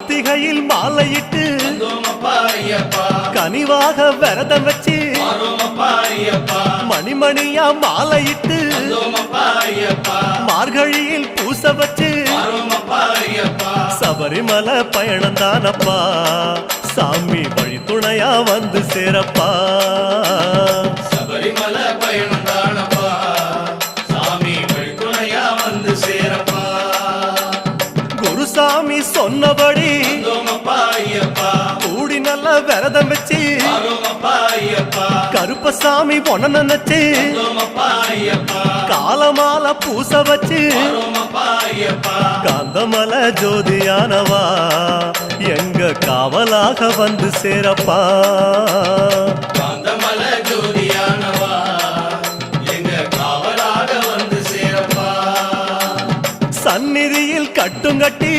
கார்த்திகையில் மாலையிட்டு கனிவாக விரதம் வச்சு மணிமணியா மாலையிட்டு மார்கழியில் பூச வச்சு சபரிமலை பயணம் தானப்பா சாமி வழி துணையா வந்து சேரப்பா சபரிமலை பயணம் தானப்பா சாமி வழி துணையா வந்து சேரப்பா குருசாமி சொன்னபடி கூடி நல்ல விரதம் வச்சு கருப்பசாமி பொண்ண நினைச்சு காலமால பூச வச்சு காந்தமல ஜோதியானவா எங்க காவலாக வந்து சேரப்பா காந்தமல ஜோதியானவா எங்க காவலாக வந்து சேரப்பா சந்நிதியில் கட்டுங்கட்டி